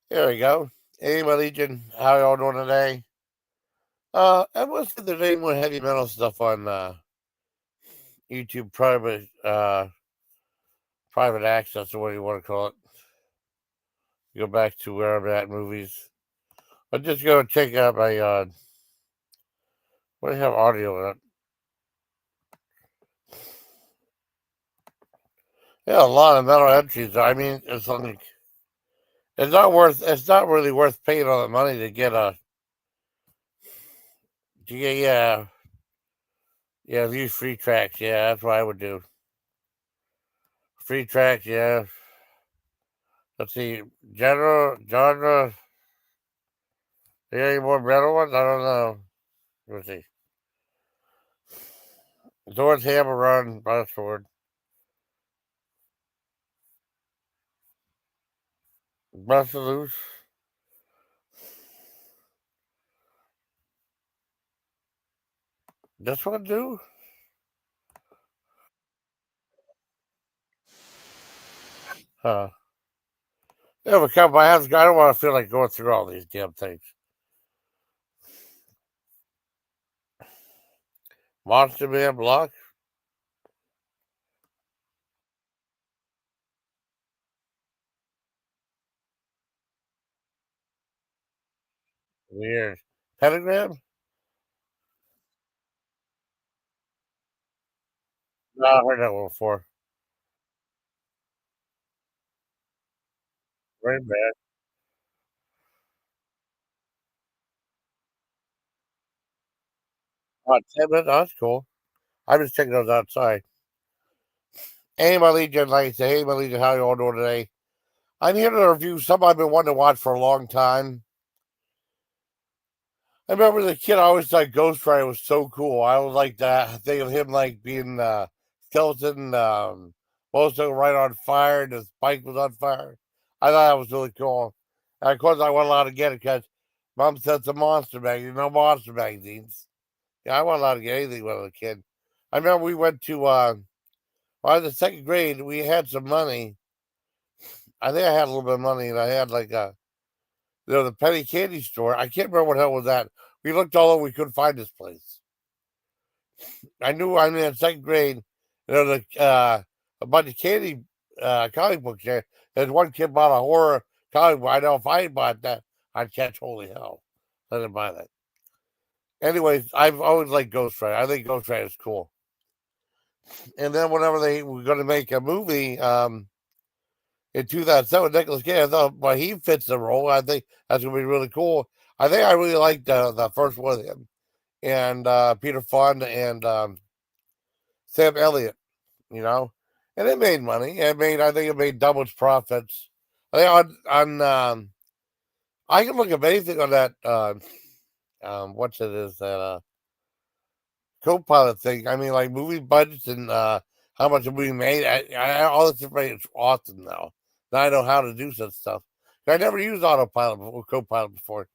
There we go. Hey, my Legion, how y'all doing today? I'm listening to any more heavy metal stuff on YouTube private access or what you want to call it. Go back to where I'm at movies. I'm just gonna check out my what do you have audio in it? Yeah, a lot of metal entries. I mean, it's not really worth paying all the money to get view free tracks. Yeah, that's what I would do. Free tracks, yeah. Let's see, genre. Any more metal ones? I don't know. Let's see. Zor's Hammer Run, Buzzword. Bust Loose. This one do? Huh. Yeah, but come my house. I don't want to feel like going through all these damn things. Monster Man Block. Weird. Pentagram? No, I heard that one before. Rain Man. Oh, 10 minutes? Oh, that's cool. I'm just checking those outside. Hey, my Legion, like I say, hey, my Legion, how you all doing today? I'm here to review something I've been wanting to watch for a long time. I remember the kid. I always thought Ghost Rider was so cool. I was like that. Think of him like being skeleton, also right on fire, and his bike was on fire. I thought that was really cool. And of course, I wasn't allowed to get it because Mom said it's a monster magazine. No monster magazines. Yeah, I wasn't allowed to get anything when I was a kid. I remember we went to when I was in second grade. We had some money. I think I had a little bit of money, and I had like the penny candy store. I can't remember what hell was that. We looked all over. We couldn't find this place. I knew I'm in second grade. There was a bunch of candy comic books there. There's one kid bought a horror comic book. I know if I had bought that, I'd catch holy hell. I didn't buy that. Anyways, I've always liked Ghost Rider. I think Ghost Rider is cool. And then whenever they were going to make a movie in 2007, Nicholas Cage, I thought, well, he fits the role. I think that's going to be really cool. I think I really liked the first one with him and Peter Fonda and Sam Elliott. You know, and it made money. I think it made double its profits. I think I can look up anything on that. What's it is that co-pilot thing? I mean, like movie budgets and how much a movie made. All this information is awesome now. Now I know how to do such stuff. I never used autopilot or co-pilot before.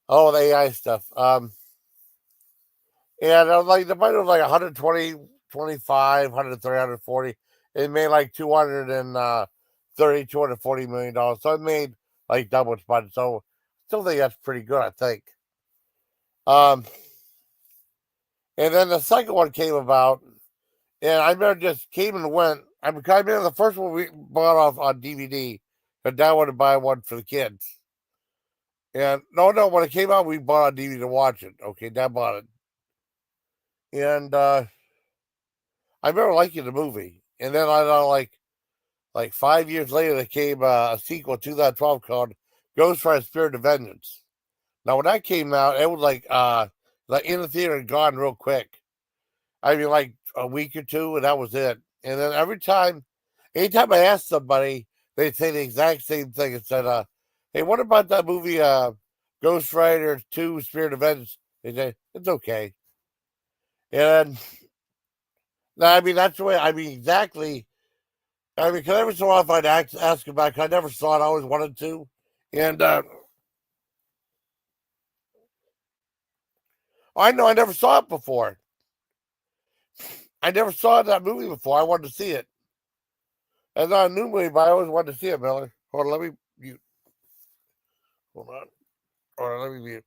All the AI stuff. And like the budget was like 120, 25, 130, 140. It made like 230, $240 million. So it made like double its budget. So still think that's pretty good, I think. Um, and then the second one came about, and I remember just came and went. I remember the first one we bought off on DVD, but now I want to buy one for the kids. And no, when it came out, we bought on DVD to watch it. Okay, Dad bought it. And I remember liking the movie. And then I know like 5 years later, there came a sequel, 2012, called Ghost Rider: Spirit of Vengeance. Now, when that came out, it was like in the theater and gone real quick. I mean, like a week or two, and that was it. And then anytime I asked somebody, they'd say the exact same thing and said, "Hey, what about that movie, Ghost Rider 2: Spirit of Vengeance?" They said it's okay. And I mean, that's the way. I mean, exactly. I mean, because every so often I'd ask about. 'Cause I never saw it. I always wanted to, and I know I never saw it before. I never saw that movie before. I wanted to see it. It's not a new movie, but I always wanted to see it, Miller. Hold on, let me. You. Hold on. Hold on, let me mute.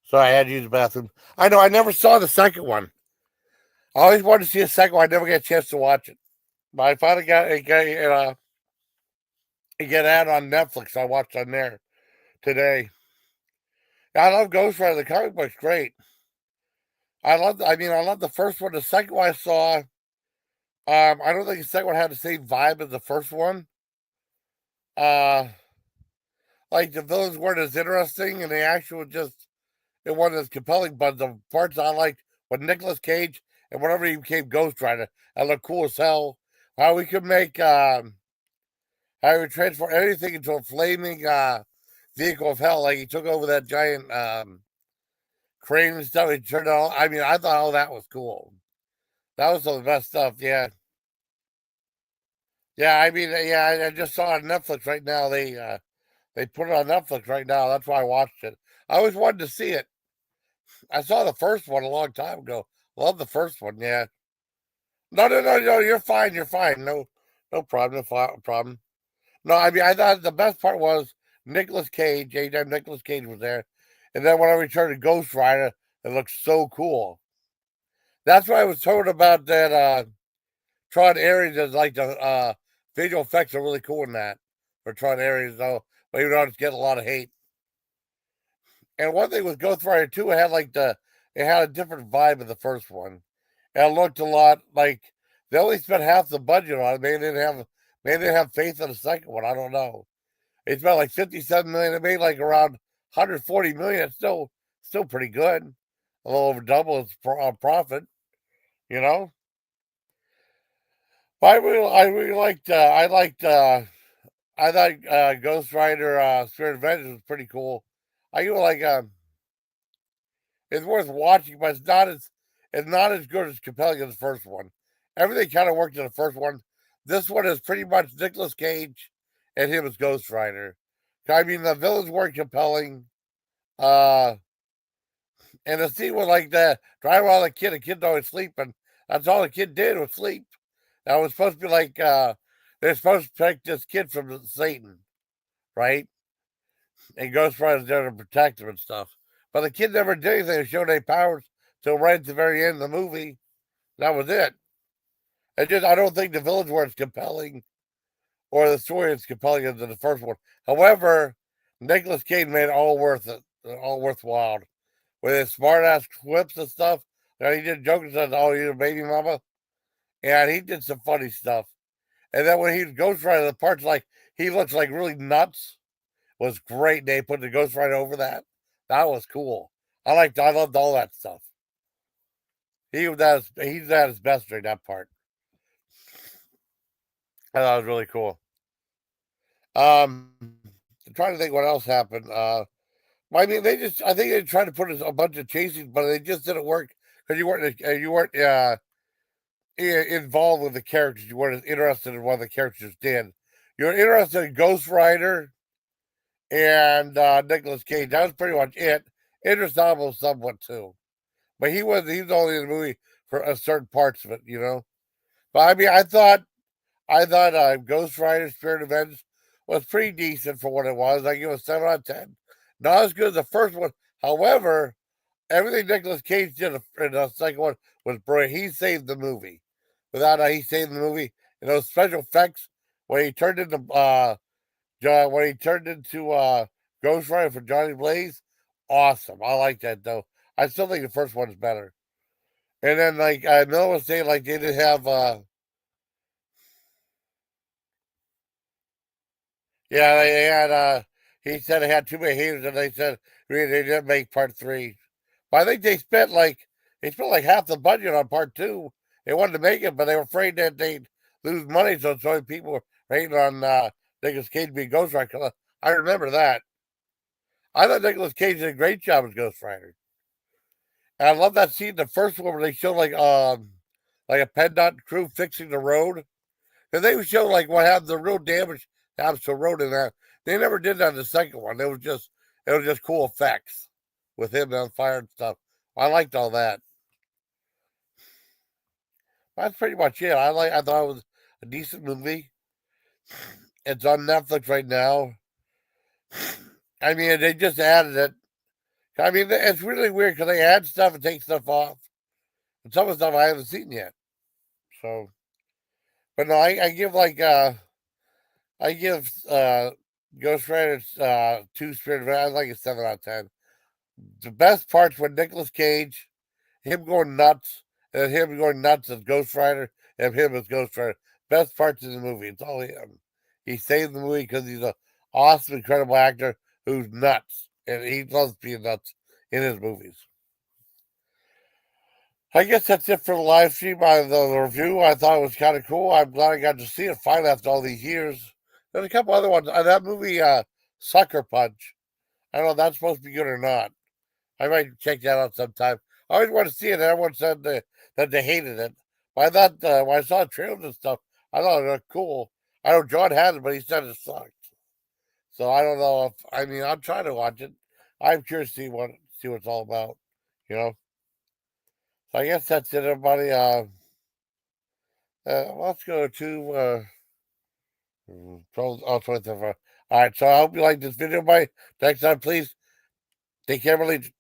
So I had to use the bathroom. I know I never saw the second one. I always wanted to see a second one. I never got a chance to watch it. But I finally got out on Netflix. I watched on there today. I love Ghost Rider. The comic book's great. I love the first one. The second one I saw, I don't think the second one had the same vibe as the first one. Uh, like the villains weren't as interesting, and the action was just it wasn't as compelling. But the parts I liked with Nicolas Cage and whenever he became Ghost Rider, that looked cool as hell. How we could make how he would transform anything into a flaming vehicle of hell, like he took over that giant crane and stuff. He turned it all. I mean, I thought all that was cool. That was some of the best stuff. Yeah, yeah. I mean, yeah. I just saw it on Netflix right now. They put it on Netflix right now. That's why I watched it. I always wanted to see it. I saw the first one a long time ago. Love the first one. Yeah. No, no, no, no. You're fine. You're fine. No, no problem. No problem. No, I mean, I thought the best part was Nicolas Cage. Anytime Nicolas Cage was there, and then when I returned to Ghost Rider, it looked so cool. That's why I was told about that. Tron Ares is like the visual effects are really cool in that for Tron Ares, though. But you know, it's getting a lot of hate. And one thing with Ghost Rider 2, it had a different vibe in the first one. And it looked a lot like they only spent half the budget on it. Maybe they didn't have faith in the second one. I don't know. It spent like 57 million. It made like around 140 million. It's still pretty good. A little over double its profit, you know. I really liked I thought Ghost Rider Spirit of Vengeance was pretty cool. I feel like it's worth watching, but it's not as good as compelling as the first one. Everything kind of worked in the first one. This one is pretty much Nicolas Cage and him as Ghost Rider. I mean, the villains weren't compelling. Uh, and the scene was like that drive around the kid always sleeping. That's all the kid did was sleep. That was supposed to be like they're supposed to protect this kid from Satan, right? And Ghost Rider's there to protect him and stuff. But the kid never did anything to show any powers till right at the very end of the movie. That was it. I don't think the villains were as compelling or the story as compelling as the first one. However, Nicolas Cage made it all worth it, all worthwhile. With his smart ass quips and stuff. He did jokes and "Oh, you're a baby mama," and he did some funny stuff. And then when he was Ghost Rider, the parts like he looks like really nuts was great. They put the Ghost Rider over that. That was cool. I loved all that stuff. He's at his best during that part. I thought it was really cool. I'm trying to think what else happened. I mean, I think they tried to put a bunch of chasing, but they just didn't work because you weren't involved with the characters. You weren't as interested in what the characters did. You were interested in Ghost Rider and Nicolas Cage. That was pretty much it. Idris Elba somewhat too, but he was only in the movie for certain parts of it, you know. But I mean, I thought Ghost Rider Spirit of Vengeance was pretty decent for what it was. I give it a 7 out of 10. Not as good as the first one. However, everything Nicolas Cage did in the second one was brilliant. He saved the movie. without he saved the movie. And those special effects when he turned into Ghost Rider for Johnny Blaze, awesome. I like that though. I still think the first one's better. And then like Noah was saying, like they didn't have yeah, they had he said they had too many haters and they said really, they didn't make part three. But I think they spent like half the budget on part two. They wanted to make it, but they were afraid that they'd lose money, so many people were hating on Nicolas Cage being Ghost Rider. I remember that. I thought Nicolas Cage did a great job as Ghost Rider. And I love that scene, the first one where they show like a PennDOT crew fixing the road. And they would show like what happened, the real damage that happens to the road in that. They never did that in the second one. It was just cool effects with him on fire and stuff. I liked all that. That's pretty much it. I thought it was a decent movie. It's on Netflix right now. I mean, they just added it. I mean, it's really weird because they add stuff and take stuff off. And some of the stuff I haven't seen yet. So, but no, I give Ghost Rider 2 Spirit. I like a 7 out of 10. The best parts were Nicolas Cage, him going nuts, and him going nuts as Ghost Rider, and him as Ghost Rider. Best parts in the movie. It's all him. He saved the movie because he's an awesome, incredible actor who's nuts, and he loves being nuts in his movies. I guess that's it for the live stream. The review, I thought it was kind of cool. I'm glad I got to see it finally after all these years. There's a couple other ones. That movie, Sucker Punch. I don't know if that's supposed to be good or not. I might check that out sometime. I always want to see it. Everyone said that they hated it. But I thought when I saw trailers and stuff, I thought it looked cool. I know John had it, but he said it sucked. So I don't know if I'm trying to watch it. I'm curious to see what it's all about. You know. So I guess that's it, everybody. Let's go to 23. All right. So I hope you like this video. Bye. Next time, please take care, everybody.